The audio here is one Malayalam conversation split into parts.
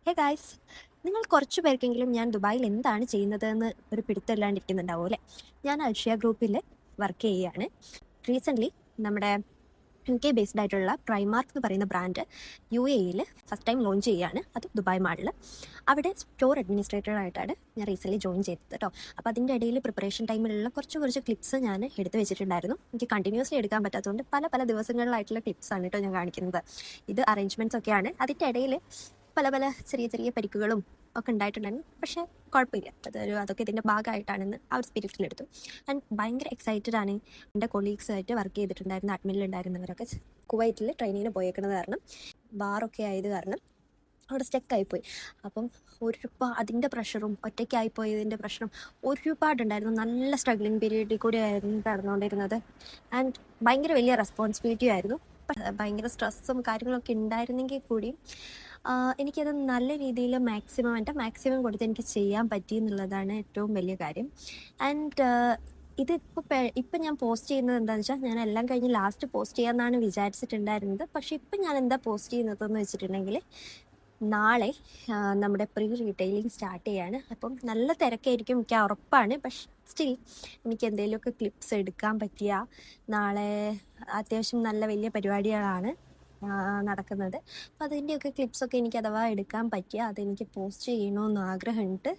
ഹേ ഗായ്സ്, നിങ്ങൾ കുറച്ച് പേർക്കെങ്കിലും ഞാൻ ദുബായിൽ എന്താണ് ചെയ്യുന്നതെന്ന് ഒരു പിടുത്തമില്ലാണ്ടിരിക്കുന്നുണ്ടാവും അല്ലേ? ഞാൻ അൽഷിയ ഗ്രൂപ്പിൽ വർക്ക് ചെയ്യുകയാണ്. റീസെൻ്റ്ലി നമ്മുടെ UK ബേസ്ഡ് ആയിട്ടുള്ള പ്രൈമാർക്ക് എന്ന് പറയുന്ന brand UAE first time launch ചെയ്യുകയാണ്. അത് ദുബായ് മാളിൽ. അവിടെ സ്റ്റോർ അഡ്മിനിസ്ട്രേറ്റർ ആയിട്ടാണ് ഞാൻ റീസെൻ്റ്ലി ജോയിൻ ചെയ്തത് കേട്ടോ. അപ്പോൾ അതിൻ്റെ ഇടയിൽ പ്രിപ്പറേഷൻ ടൈമിലുള്ള കുറച്ച് ക്ലിപ്സ് ഞാൻ എടുത്ത് വെച്ചിട്ടുണ്ടായിരുന്നു. എനിക്ക് കണ്ടിന്യൂസ്ലി എടുക്കാൻ പറ്റാത്തതുകൊണ്ട് പല ദിവസങ്ങളിലായിട്ടുള്ള ക്ലിപ്സാണ് കേട്ടോ ഞാൻ കാണിക്കുന്നത്. ഇത് അറേഞ്ച്മെൻറ്റ്സ് ഒക്കെയാണ്. അതിൻ്റെ ഇടയിൽ പല ചെറിയ പരിക്കുകളും ഒക്കെ ഉണ്ടായിട്ടുണ്ടായിരുന്നു. പക്ഷേ കുഴപ്പമില്ല, അതൊക്കെ ഇതിൻ്റെ ഭാഗമായിട്ടാണെന്ന് ആ ഒരു സ്പിരിറ്റിലെടുത്തു. ആൻഡ് ഭയങ്കര എക്സൈറ്റഡ് ആണ്. എൻ്റെ കൊളീഗ്സായിട്ട് വർക്ക് ചെയ്തിട്ടുണ്ടായിരുന്ന അഡ്മിനിലുണ്ടായിരുന്നവരൊക്കെ കുവൈറ്റിൽ ട്രെയിനിങ്ങിന് പോയേക്കുന്നത് കാരണം ബാറൊക്കെ ആയത് കാരണം അവിടെ സ്റ്റക്കായിപ്പോയി. അപ്പം അതിൻ്റെ പ്രഷറും ഒറ്റയ്ക്കായിപ്പോയതിൻ്റെ പ്രശ്നം ഒരുപാടുണ്ടായിരുന്നു. നല്ല സ്ട്രഗ്ലിങ് പീരീഡിൽ കൂടി ആയിരുന്നു നടന്നുകൊണ്ടിരുന്നത്. ആൻഡ് ഭയങ്കര വലിയ റെസ്പോൺസിബിലിറ്റി ആയിരുന്നു. ഭയങ്കര സ്ട്രെസ്സും കാര്യങ്ങളൊക്കെ ഉണ്ടായിരുന്നെങ്കിൽ കൂടിയും എനിക്കത് നല്ല രീതിയിൽ മാക്സിമം കൊടുത്ത് എനിക്ക് ചെയ്യാൻ പറ്റി എന്നുള്ളതാണ് ഏറ്റവും വലിയ കാര്യം. ആൻഡ് ഇപ്പം ഞാൻ പോസ്റ്റ് ചെയ്യുന്നത് എന്താണെന്ന് വെച്ചാൽ, ഞാൻ എല്ലാം കഴിഞ്ഞ് ലാസ്റ്റ് പോസ്റ്റ് ചെയ്യാമെന്നാണ് വിചാരിച്ചിട്ടുണ്ടായിരുന്നത്. പക്ഷേ ഇപ്പം ഞാൻ എന്താ പോസ്റ്റ് ചെയ്യുന്നതെന്ന് വെച്ചിട്ടുണ്ടെങ്കിൽ, നാളെ നമ്മുടെ പ്രീ റീറ്റെയിലിംഗ് സ്റ്റാർട്ട് ചെയ്യാണ്. അപ്പം നല്ല തിരക്കായിരിക്കും, എനിക്ക് ഉറപ്പാണ്. പക്ഷെ സ്റ്റിൽ എനിക്ക് എന്തെങ്കിലുമൊക്കെ ക്ലിപ്സ് എടുക്കാൻ പറ്റിയ, നാളെ അത്യാവശ്യം നല്ല വലിയ പരിപാടികളാണ് നടക്കുന്നത്. അപ്പം അതിൻ്റെയൊക്കെ ക്ലിപ്സൊക്കെ എനിക്ക് അഥവാ എടുക്കാൻ പറ്റിയ അതെനിക്ക് പോസ്റ്റ് ചെയ്യണമെന്ന് ആഗ്രഹമുണ്ട്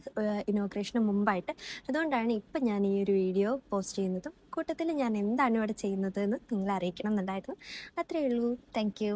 ഇനോഗ്രേഷന് മുമ്പായിട്ട്. അതുകൊണ്ടാണ് ഇപ്പം ഞാൻ ഈ ഒരു വീഡിയോ പോസ്റ്റ് ചെയ്യുന്നതും കൂട്ടത്തിൽ ഞാൻ എന്താണ് ഇവിടെ ചെയ്യുന്നത് എന്ന് നിങ്ങളെ അറിയിക്കണം എന്നുണ്ടായിരുന്നു. അത്രയേ ഉള്ളൂ. Thank you.